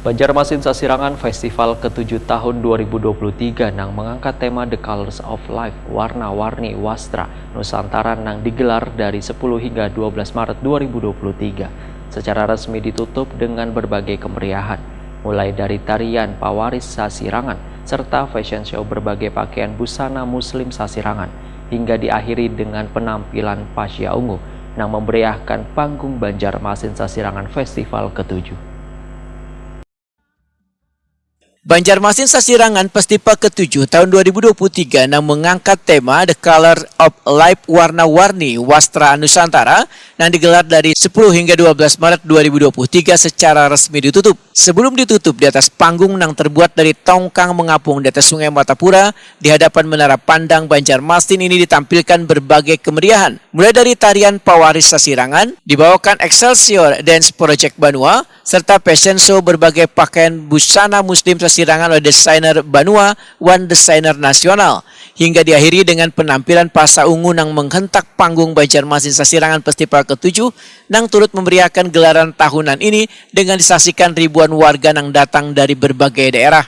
Banjarmasin Sasirangan Festival ke-7 tahun 2023 nang mengangkat tema The Colors of Life, warna-warni wastra Nusantara nang digelar dari 10 hingga 12 Maret 2023. Secara resmi ditutup dengan berbagai kemeriahan, mulai dari tarian Pawaris Sasirangan serta fashion show berbagai pakaian busana muslim Sasirangan, hingga diakhiri dengan penampilan Pasya Ungu nang memeriahkan panggung Banjarmasin Sasirangan Festival ke-7. Banjarmasin Sasirangan Festival ke-7 tahun 2023 yang mengangkat tema The Color of Life, warna-warni wastra Nusantara yang digelar dari 10 hingga 12 Maret 2023 secara resmi ditutup. Sebelum ditutup, di atas panggung yang terbuat dari tongkang mengapung di atas Sungai Matapura di hadapan Menara Pandang Banjarmasin ini ditampilkan berbagai kemeriahan. Mulai dari tarian Pawaris Sasirangan, dibawakan Excelsior Dance Project Banua, serta fashion show berbagai pakaian busana muslim Sasirangan oleh desainer Banua, One Desainer Nasional, hingga diakhiri dengan penampilan Pasya Ungu yang menghentak panggung Banjarmasin Sasirangan Festival ke-7 yang turut memeriahkan gelaran tahunan ini dengan disaksikan ribuan warga yang datang dari berbagai daerah.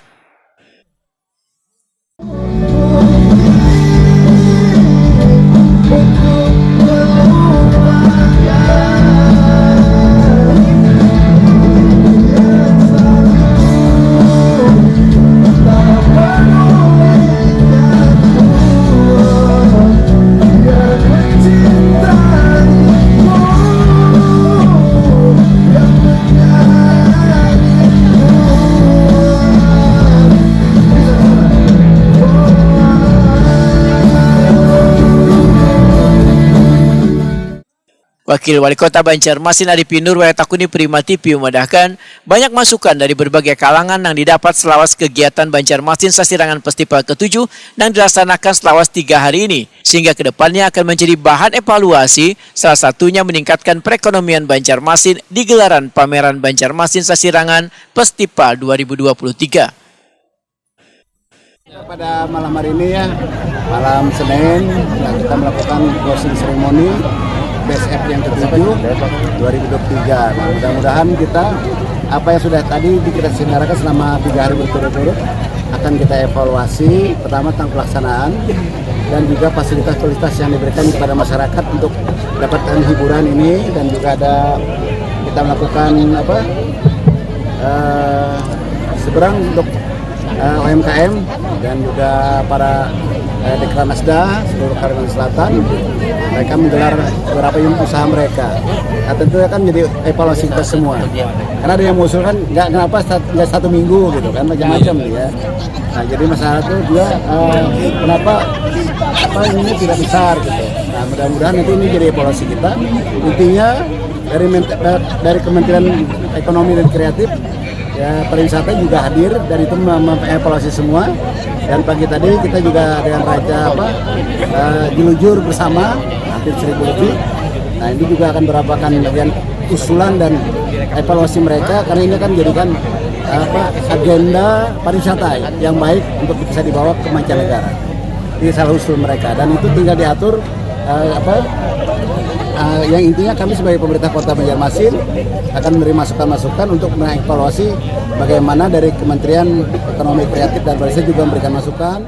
Wakil Wali Kota Banjarmasin Arifin Nur Wayatakuni Prima TV memandahkan banyak masukan dari berbagai kalangan yang didapat selawas kegiatan Banjarmasin Sasirangan Festival ke-7 yang dilaksanakan selawas 3 hari ini, sehingga kedepannya akan menjadi bahan evaluasi, salah satunya meningkatkan perekonomian Banjarmasin di gelaran pameran Banjarmasin Sasirangan Festival 2023. Pada malam hari ini ya, malam Senin, kita melakukan closing ceremony BSF yang ke-7 2023. Nah, mudah-mudahan kita apa yang sudah tadi kita selenggarakan selama 3 hari berturut-turut akan kita evaluasi, pertama tentang pelaksanaan dan juga fasilitas-fasilitas yang diberikan kepada masyarakat untuk dapatkan hiburan ini, dan juga ada kita melakukan seberang untuk UMKM dan juga para Dekranasda seluruh Kalimantan Selatan. Mereka menggelar beberapa unit usaha mereka. Nah, tentunya kan jadi evaluasi kita semua. Karena ada yang mengusulkan nggak satu minggu gitu kan, macam-macam ya. Nah, jadi masalah itu juga kenapa ini tidak besar gitu. Nah, mudah-mudahan nanti ini jadi evaluasi kita. Intinya dari Kementerian Ekonomi dan Kreatif, ya, pariwisata juga hadir dan itu mengevaluasi semua. Dan pagi tadi kita juga dengan Raja dilujur bersama hampir 1000 lebih. Nah, ini juga akan berapakan bagian usulan dan evaluasi mereka, karena ini kan jadikan agenda pariwisata yang baik untuk bisa dibawa ke mancanegara. Ini salah usul mereka dan itu tinggal diatur yang intinya kami sebagai pemerintah Kota Banjarmasin akan memberi masukan-masukan untuk mengevaluasi bagaimana dari Kementerian Ekonomi Kreatif dan Pariwisata juga memberikan masukan.